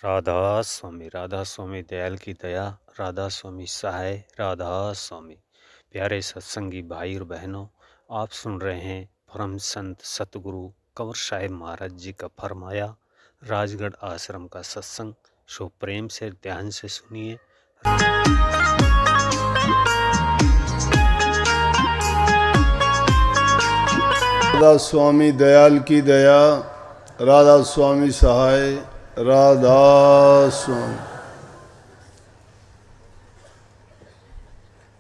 राधा स्वामी दयाल की दया, राधा स्वामी सहाय, राधा स्वामी। प्यारे सत्संगी भाई और बहनों, आप सुन रहे हैं परम संत सतगुरु कंवर साहिब महाराज जी का फरमाया राजगढ़ आश्रम का सत्संग। सो प्रेम से ध्यान से सुनिए। राधा स्वामी दयाल की दया, राधा स्वामी सहाय, राधा स्वामी।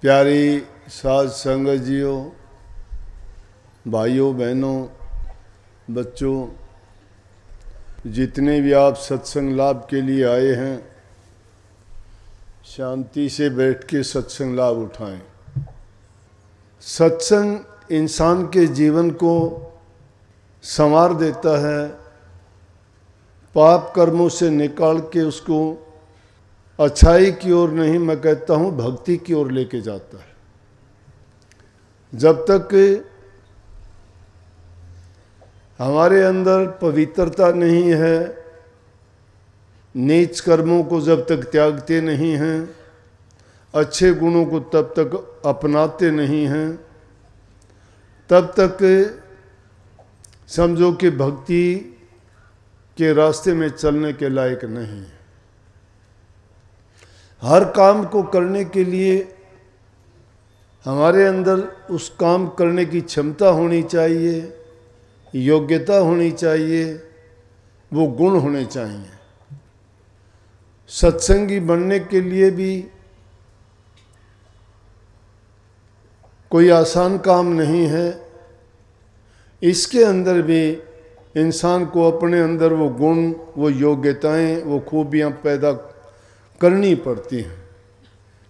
प्यारी साध संगत जियो, भाइयों बहनों, बच्चों, जितने भी आप सत्संग लाभ के लिए आए हैं, शांति से बैठ के सत्संग लाभ उठाएं। सत्संग इंसान के जीवन को संवार देता है, पाप कर्मों से निकाल के उसको अच्छाई की ओर नहीं, मैं कहता हूँ भक्ति की ओर लेके जाता है। जब तक हमारे अंदर पवित्रता नहीं है, नीच कर्मों को जब तक त्यागते नहीं हैं, अच्छे गुणों को तब तक अपनाते नहीं हैं, तब तक समझो कि भक्ति के रास्ते में चलने के लायक नहीं है। हर काम को करने के लिए हमारे अंदर उस काम करने की क्षमता होनी चाहिए, योग्यता होनी चाहिए, वो गुण होने चाहिए। सत्संगी बनने के लिए भी कोई आसान काम नहीं है। इसके अंदर भी इंसान को अपने अंदर वो गुण, वो योग्यताएं, वो खूबियां पैदा करनी पड़ती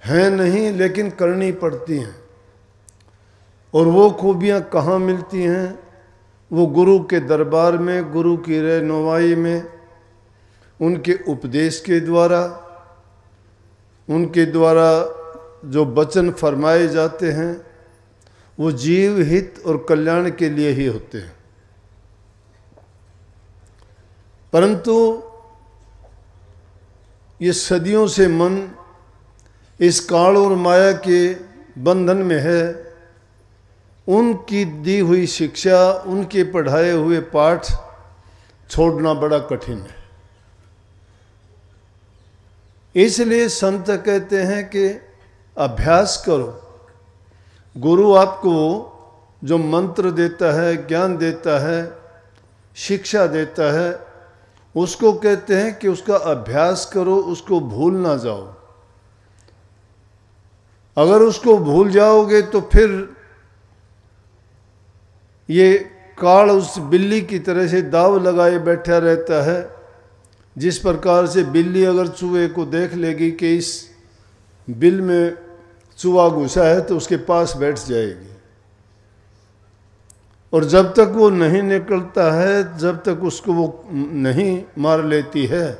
हैं नहीं, लेकिन करनी पड़ती हैं। और वो खूबियां कहाँ मिलती हैं? वो गुरु के दरबार में, गुरु की रहनुमाई में, उनके उपदेश के द्वारा, उनके द्वारा जो वचन फरमाए जाते हैं वो जीव हित और कल्याण के लिए ही होते हैं। परंतु ये सदियों से मन इस काल और माया के बंधन में है। उनकी दी हुई शिक्षा, उनके पढ़ाए हुए पाठ छोड़ना बड़ा कठिन है। इसलिए संत कहते हैं कि अभ्यास करो। गुरु आपको जो मंत्र देता है, ज्ञान देता है, शिक्षा देता है, उसको कहते हैं कि उसका अभ्यास करो, उसको भूल ना जाओ। अगर उसको भूल जाओगे तो फिर ये काल उस बिल्ली की तरह से दाव लगाए बैठा रहता है। जिस प्रकार से बिल्ली अगर चूहे को देख लेगी कि इस बिल में चूहा घुसा है तो उसके पास बैठ जाएगी, और जब तक वो नहीं निकलता है, जब तक उसको वो नहीं मार लेती है,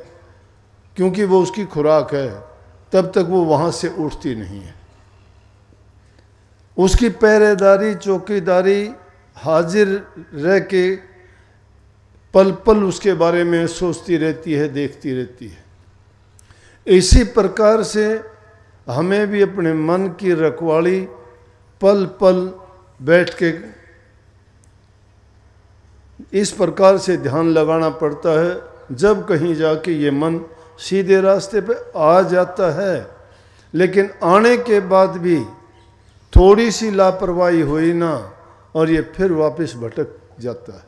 क्योंकि वो उसकी खुराक है, तब तक वो वहाँ से उठती नहीं है। उसकी पहरेदारी, चौकीदारी, हाजिर रह के पल पल उसके बारे में सोचती रहती है, देखती रहती है। इसी प्रकार से हमें भी अपने मन की रखवाली पल पल बैठ के इस प्रकार से ध्यान लगाना पड़ता है। जब कहीं जाके ये मन सीधे रास्ते पे आ जाता है, लेकिन आने के बाद भी थोड़ी सी लापरवाही हुई ना, और ये फिर वापस भटक जाता है।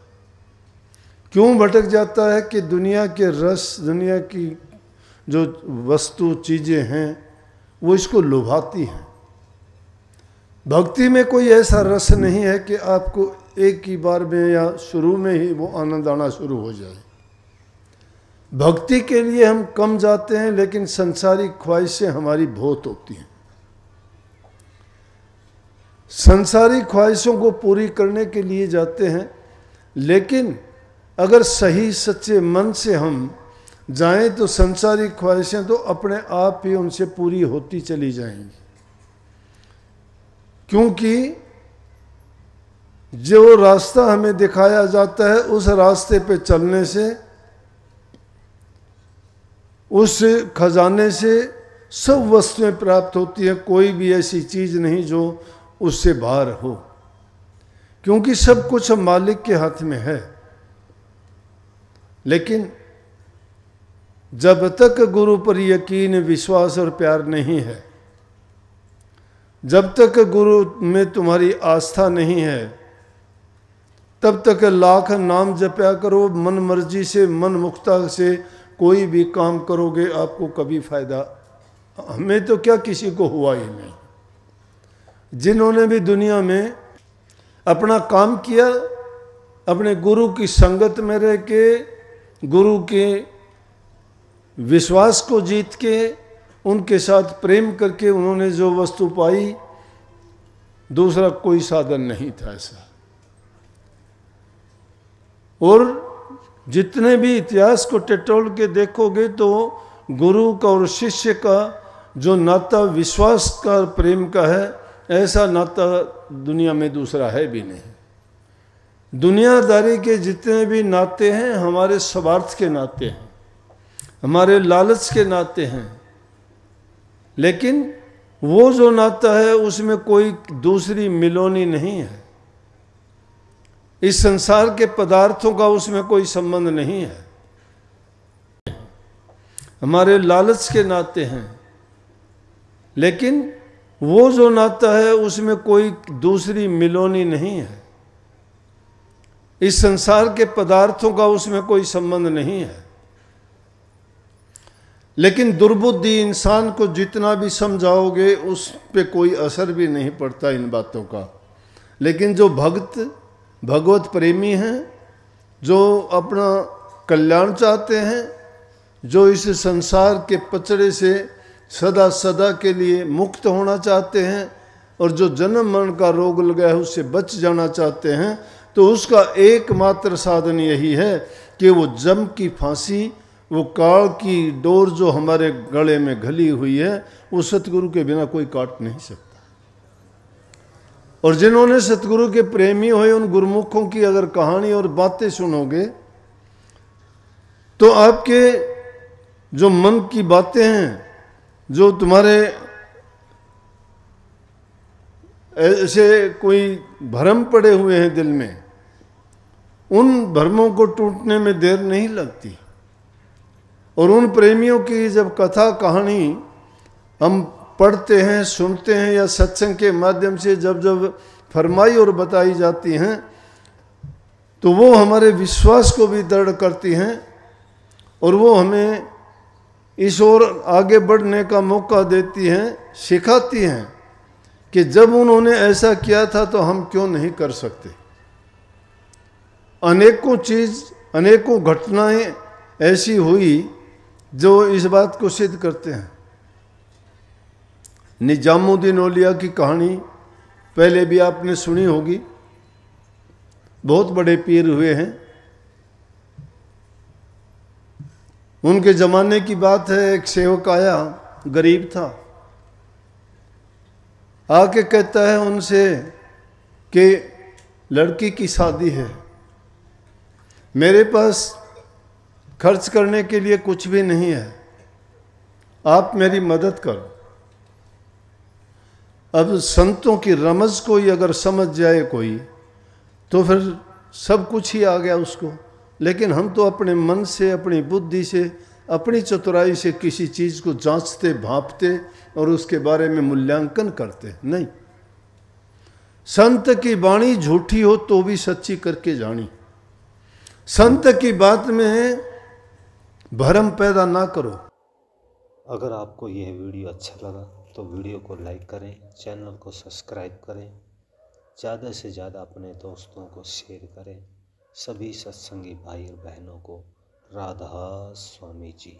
क्यों भटक जाता है? कि दुनिया के रस, दुनिया की जो वस्तु चीज़ें हैं वो इसको लुभाती हैं। भक्ति में कोई ऐसा रस नहीं है कि आपको एक ही बार में या शुरू में ही वो आनंद आना शुरू हो जाए। भक्ति के लिए हम कम जाते हैं, लेकिन संसारिक ख्वाहिशें हमारी बहुत होती हैं। संसारिक ख्वाहिशों को पूरी करने के लिए जाते हैं, लेकिन अगर सही सच्चे मन से हम जाएं तो संसारिक ख्वाहिशें तो अपने आप ही उनसे पूरी होती चली जाएंगी। क्योंकि जो रास्ता हमें दिखाया जाता है उस रास्ते पे चलने से उस खजाने से सब वस्तुएं प्राप्त होती हैं, कोई भी ऐसी चीज नहीं जो उससे बाहर हो, क्योंकि सब कुछ मालिक के हाथ में है। लेकिन जब तक गुरु पर यकीन, विश्वास और प्यार नहीं है, जब तक गुरु में तुम्हारी आस्था नहीं है, तब तक लाख नाम जपया करो, मन मर्जी से, मन मुक्ता से कोई भी काम करोगे, आपको कभी फायदा, हमें तो क्या किसी को हुआ ही नहीं। जिन्होंने भी दुनिया में अपना काम किया, अपने गुरु की संगत में रह के, गुरु के विश्वास को जीत के, उनके साथ प्रेम करके उन्होंने जो वस्तु पाई, दूसरा कोई साधन नहीं था ऐसा। और जितने भी इतिहास को टटोल के देखोगे तो गुरु का और शिष्य का जो नाता विश्वास का, प्रेम का है, ऐसा नाता दुनिया में दूसरा है भी नहीं। दुनियादारी के जितने भी नाते हैं हमारे स्वार्थ के नाते हैं, हमारे लालच के नाते हैं, लेकिन वो जो नाता है उसमें कोई दूसरी मिलोनी नहीं है। इस संसार के पदार्थों का उसमें कोई संबंध नहीं है, हमारे लालच के नाते हैं, लेकिन वो जो नाता है उसमें कोई दूसरी मिलोनी नहीं है। इस संसार के पदार्थों का उसमें कोई संबंध नहीं है। लेकिन दुर्बुद्धि इंसान को जितना भी समझाओगे उस पे कोई असर भी नहीं पड़ता इन बातों का। लेकिन जो भगवत प्रेमी हैं, जो अपना कल्याण चाहते हैं, जो इस संसार के पचड़े से सदा सदा के लिए मुक्त होना चाहते हैं, और जो जन्म मरण का रोग लगा है उससे बच जाना चाहते हैं, तो उसका एकमात्र साधन यही है कि वो जम की फांसी, वो काल की डोर जो हमारे गले में घली हुई है, वो सतगुरु के बिना कोई काट नहीं सकता। और जिन्होंने सतगुरु के प्रेमी हुए, उन गुरुमुखों की अगर कहानी और बातें सुनोगे तो आपके जो मन की बातें हैं, जो तुम्हारे ऐसे कोई भ्रम पड़े हुए हैं दिल में, उन भ्रमों को टूटने में देर नहीं लगती। और उन प्रेमियों की जब कथा कहानी हम पढ़ते हैं, सुनते हैं, या सत्संग के माध्यम से जब जब फरमाई और बताई जाती हैं, तो वो हमारे विश्वास को भी दृढ़ करती हैं, और वो हमें इस ओर आगे बढ़ने का मौका देती हैं, सिखाती हैं कि जब उन्होंने ऐसा किया था तो हम क्यों नहीं कर सकते। अनेकों घटनाएं ऐसी हुई जो इस बात को सिद्ध करते हैं। निजामुद्दीन औलिया की कहानी पहले भी आपने सुनी होगी, बहुत बड़े पीर हुए हैं। उनके ज़माने की बात है, एक सेवक आया, गरीब था, आके कहता है उनसे कि लड़की की शादी है, मेरे पास खर्च करने के लिए कुछ भी नहीं है, आप मेरी मदद करो। अब संतों की रमज कोई अगर समझ जाए कोई, तो फिर सब कुछ ही आ गया उसको। लेकिन हम तो अपने मन से, अपनी बुद्धि से, अपनी चतुराई से किसी चीज़ को जांचते, भांपते और उसके बारे में मूल्यांकन करते नहीं। संत की वाणी झूठी हो तो भी सच्ची करके जानी। संत की बात में भ्रम पैदा ना करो। अगर आपको यह वीडियो अच्छा लगा तो वीडियो को लाइक करें, चैनल को सब्सक्राइब करें, ज़्यादा से ज़्यादा अपने दोस्तों को शेयर करें। सभी सत्संगी भाई और बहनों को राधा स्वामी जी।